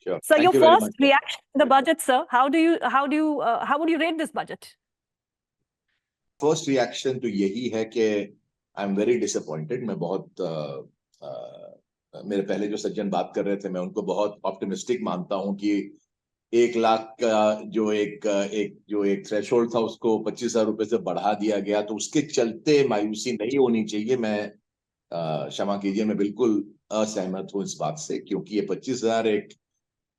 Sure. So your Thank you very first much. reaction to the budget, sir, how would you rate this budget? First reaction तो यही है कि I am very disappointed. मैं बहुत मेरे पहले जो सज्जन बात कर रहे थे, मैं उनको बहुत ऑप्टिमिस्टिक मानता हूं कि 1 लाख का जो एक थ्रेशोल्ड था उसको 25,000 रुपए से बढ़ा दिया गया, तो उसके चलते मायूसी नहीं होनी चाहिए। मैं क्षमा कीजिए, मैं बिल्कुल असहमत हूं इस बात से, क्योंकि ये 25,000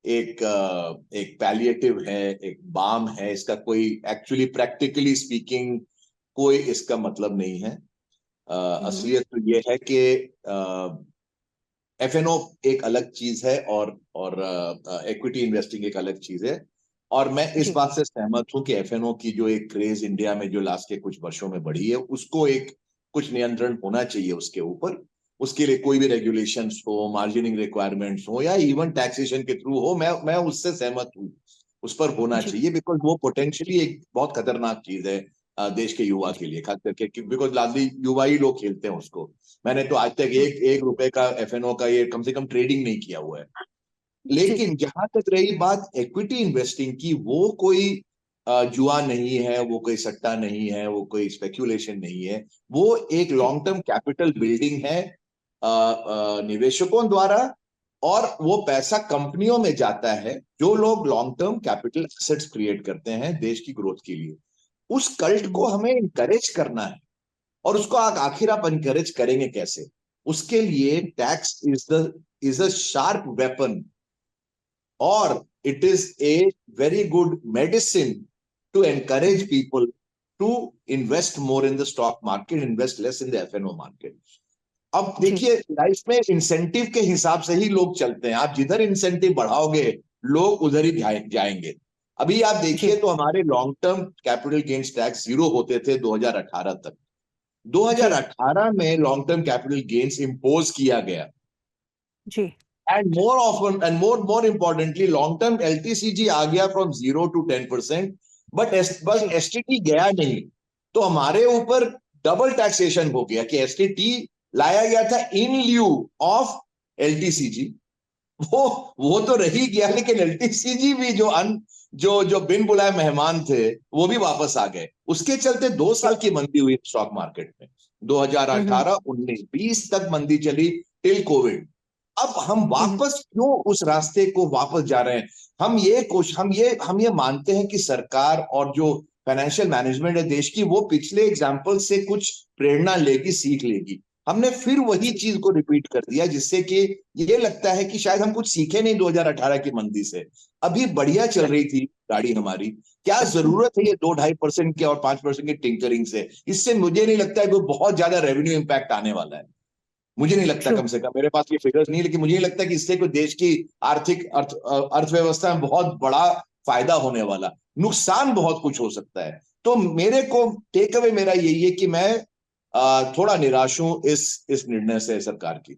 एक पैलिएटिव है, एक बाम है। इसका कोई एक्चुअली प्रैक्टिकली स्पीकिंग कोई इसका मतलब नहीं है। असलियत तो ये है कि एफएनओ एक अलग चीज है और इक्विटी इन्वेस्टिंग एक अलग चीज है। और मैं इस बात से सहमत हूं कि एफएनओ की जो एक क्रेज इंडिया में जो लास्ट के कुछ वर्षों में बढ़ी है, उसको एक कुछ नियंत्रण होना चाहिए उसके ऊपर। उसके लिए कोई भी रेगुलेशंस हो, मार्जिनिंग रिक्वायरमेंट्स हो, या इवन टैक्सेशन के थ्रू हो, मैं उससे सहमत हूं, उस पर होना चाहिए। बिकॉज वो पोटेंशियली एक बहुत खतरनाक चीज है देश के युवा के लिए, खास करके बिकॉज लार्जली युवा ही लोग खेलते हैं उसको। मैंने तो आज तक एक रुपए का एफएनओ का ये कम से कम ट्रेडिंग नहीं किया हुआ है। लेकिन जहां तक रही बात इक्विटी इन्वेस्टिंग की, वो कोई जुआ नहीं है, वो कोई सट्टा नहीं है, वो कोई स्पेक्यूलेशन नहीं है। वो एक लॉन्ग टर्म कैपिटल बिल्डिंग है निवेशकों द्वारा, और वो पैसा कंपनियों में जाता है जो लोग long term capital assets create करते हैं देश की ग्रोथ के लिए। उस कल्ट को हमें इंकरेज करना है, और उसको आखिर आप इंकरेज करेंगे कैसे? उसके लिए tax is a sharp weapon, और it is a very good medicine to encourage people to invest more in the stock market, invest less in the F&O market. अब देखिए, लाइफ में इंसेंटिव के हिसाब से ही लोग चलते हैं। आप जिधर इंसेंटिव बढ़ाओगे लोग उधर ही जाएंगे। अभी आप देखिए तो हमारे long term capital gains tax 0 होते थे 2018 तक। 2018 में long term capital gains impose किया गया जी। And more often and more importantly, long term LTCG आ गया from 0 to 10%, बस STT गया नहीं। तो हमारे ऊपर डबल टैक्सेशन हो गया कि STT लाया गया था इन ल्यू ऑफ LTCG। वो तो रही गया, लेकिन LTCG भी जो बिन बुलाए मेहमान थे वो भी वापस आ गए। उसके चलते 2 साल की मंदी हुई स्टॉक मार्केट में। 2018, 19, 20 तक मंदी चली टिल कोविड। अब हम वापस क्यों उस रास्ते को वापस जा रहे हैं? हम ये मानते हैं कि सरकार और जो फाइनेंशियल मैनेजमेंट है देश की, वो पिछले एग्जांपल से कुछ प्रेरणा लेगी, सीख लेगी। हमने फिर वही चीज को रिपीट कर दिया, जिससे कि ये लगता है कि शायद हम कुछ सीखे नहीं 2018 की मंदी से। अभी बढ़िया चल रही थी गाड़ी हमारी, क्या जरूरत है ये 2-2.5% के और 5% के टिंकरिंग से? इससे मुझे नहीं लगता है कोई बहुत ज्यादा रेवेन्यू इंपैक्ट आने वाला है। मुझे नहीं लगता, कम से कम मेरे पास ये फिगर्स नहीं, लेकिन मुझे नहीं लगता कि इससे कोई देश की आर्थिक अर्थव्यवस्था में बहुत बड़ा फायदा होने वाला। नुकसान बहुत कुछ हो सकता है। तो मेरे को टेक अवे मेरा यही है कि मैं थोड़ा निराश हूं इस निर्णय से सरकार की।